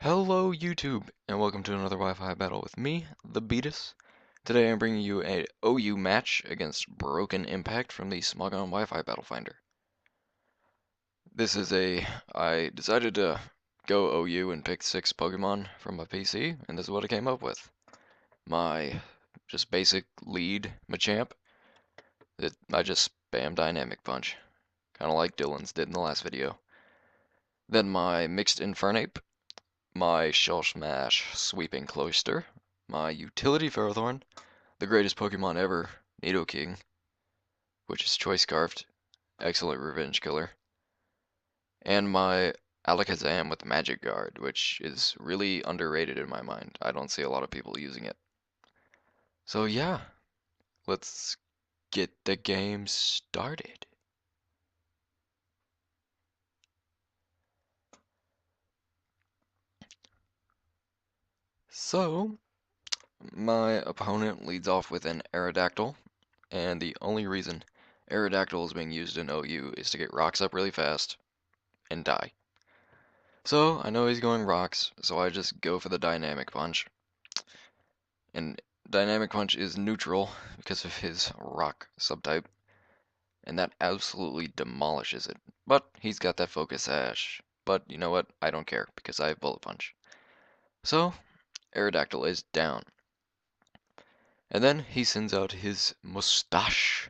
Hello YouTube, and welcome to another Wi-Fi battle with me, the Beetus. Today I'm bringing you a OU match against Broken Impact from the Smogon Wi-Fi Battle Finder. I decided to go OU and pick 6 Pokemon from my PC, and this is what I came up with. My just basic lead Machamp, I just spam Dynamic Punch, kinda like Dylan's did in the last video. Then my mixed Infernape, my Shell Smash Sweepin Cloyster, my utility Ferrothorn, the greatest Pokemon ever, Nidoking, which is Choice Scarfed, excellent revenge killer, and my Alakazam with Magic Guard, which is really underrated in my mind. I don't see a lot of people using it. So yeah, let's get the game started. So, my opponent leads off with an Aerodactyl, and the only reason Aerodactyl is being used in OU is to get rocks up really fast and die. So I know he's going rocks, so I just go for the Dynamic Punch. And Dynamic Punch is neutral because of his rock subtype, and that absolutely demolishes it. But he's got that Focus Sash. But you know what? I don't care because I have Bullet Punch. So Aerodactyl is down. And then he sends out his Mustache,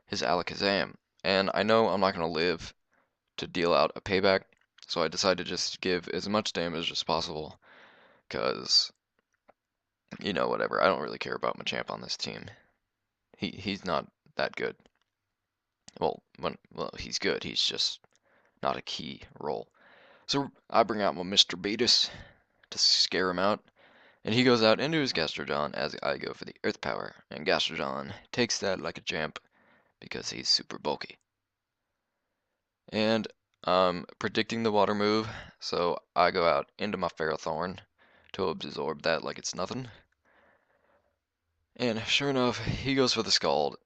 his Alakazam. And I know I'm not going to live to deal out a payback, so I decided to just give as much damage as possible, because, you know, whatever, I don't really care about Machamp on this team. He's not that good. Well, he's good, he's just not a key role. So I bring out my Mr. Beetus to scare him out, and he goes out into his Gastrodon as I go for the Earth Power, and Gastrodon takes that like a champ because he's super bulky. And I'm predicting the water move, so I go out into my Ferrothorn to absorb that like it's nothing. And sure enough, he goes for the Scald,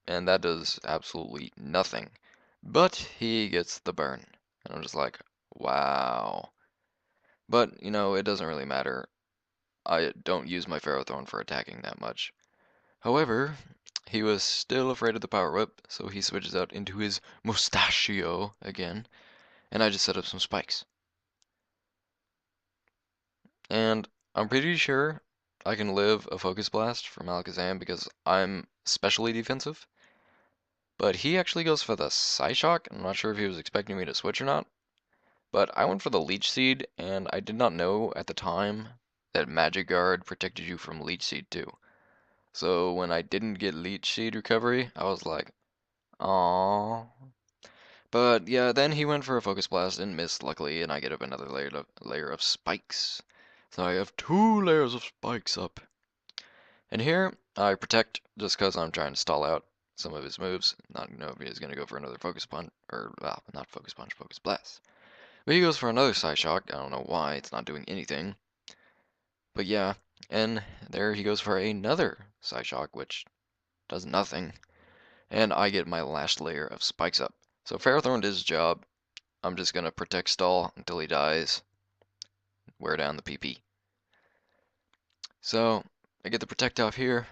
and that does absolutely nothing. But he gets the burn. And I'm just like, wow. But, you know, it doesn't really matter. I don't use my Ferrothorn for attacking that much. However, he was still afraid of the Power Whip, so he switches out into his Mustachio again, and I just set up some spikes. And I'm pretty sure I can live a Focus Blast from Alakazam because I'm specially defensive. But he actually goes for the Psyshock. I'm not sure if he was expecting me to switch or not. But I went for the Leech Seed, and I did not know at the time that Magic Guard protected you from Leech Seed too. So when I didn't get Leech Seed recovery, I was like, aww. But yeah, then he went for a Focus Blast and missed, luckily, and I get up another layer of spikes. So I have 2 layers of spikes up. And here, I protect just because I'm trying to stall out some of his moves. Not know if he's going to go for another Focus Punch, or, well, not Focus Punch, Focus Blast. But he goes for another Psyshock. I don't know why, it's not doing anything. But yeah, and there he goes for another Psyshock, which does nothing. And I get my last layer of spikes up. So Ferrothorn did his job. I'm just going to protect stall until he dies. Wear down the PP. So I get the protect off here,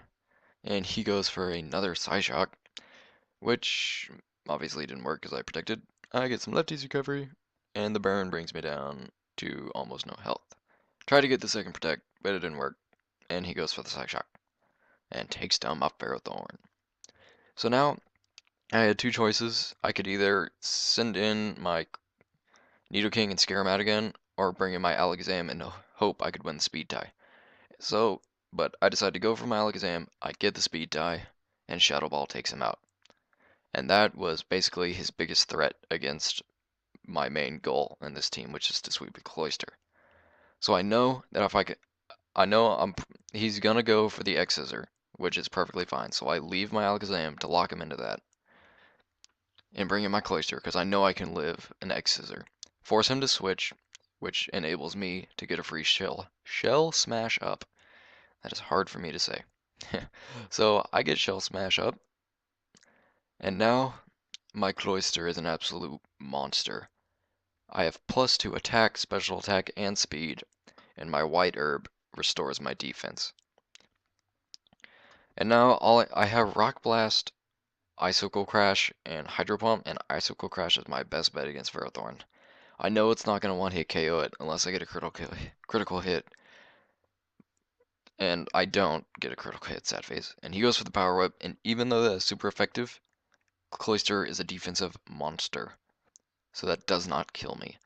and he goes for another Psyshock, which obviously didn't work because I protected. I get some lefties recovery, and the burn brings me down to almost no health. Try to get the second protect, but it didn't work, and he goes for the Psyshock, and takes down my Ferrothorn. So now, I had 2 choices. I could either send in my Nidoking and scare him out again, or bring in my Alakazam and hope I could win the speed tie. So, but I decided to go for my Alakazam, I get the speed tie, and Shadow Ball takes him out. And that was basically his biggest threat against my main goal in this team, which is to sweep a Cloyster. So I know that if he's gonna go for the X Scissor, which is perfectly fine. So I leave my Alakazam to lock him into that, and bring in my Cloyster because I know I can live an X Scissor. Force him to switch, which enables me to get a free Shell Smash up. That is hard for me to say. So I get Shell Smash up, and now my Cloyster is an absolute monster. I have +2 attack, special attack, and speed, and my white herb restores my defense. And now I have Rock Blast, Icicle Crash, and Hydro Pump, and Icicle Crash is my best bet against Ferrothorn. I know it's not going to one-hit KO it unless I get a critical hit, and I don't get a critical hit, sad face. And he goes for the Power Whip, and even though that is super effective, Cloyster is a defensive monster, so that does not kill me.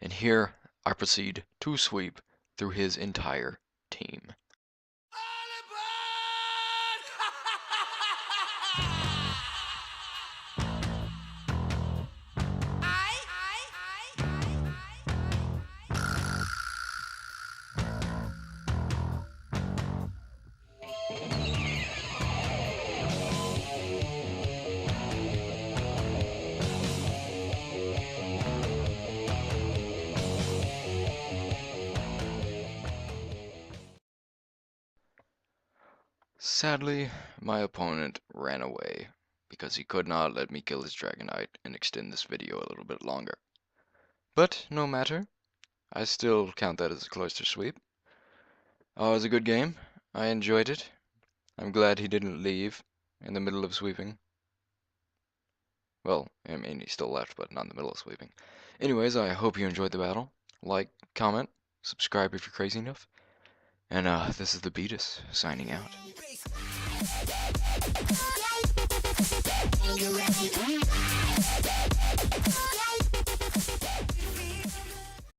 And here I proceed to sweep through his entire team. Sadly, my opponent ran away because he could not let me kill his Dragonite and extend this video a little bit longer. But no matter, I still count that as a Cloyster sweep. It was a good game. I enjoyed it. I'm glad he didn't leave in the middle of sweeping. Well, I mean, he still left, but not in the middle of sweeping. Anyways, I hope you enjoyed the battle. Like, comment, subscribe if you're crazy enough. And this is the Beetus signing out. You ready?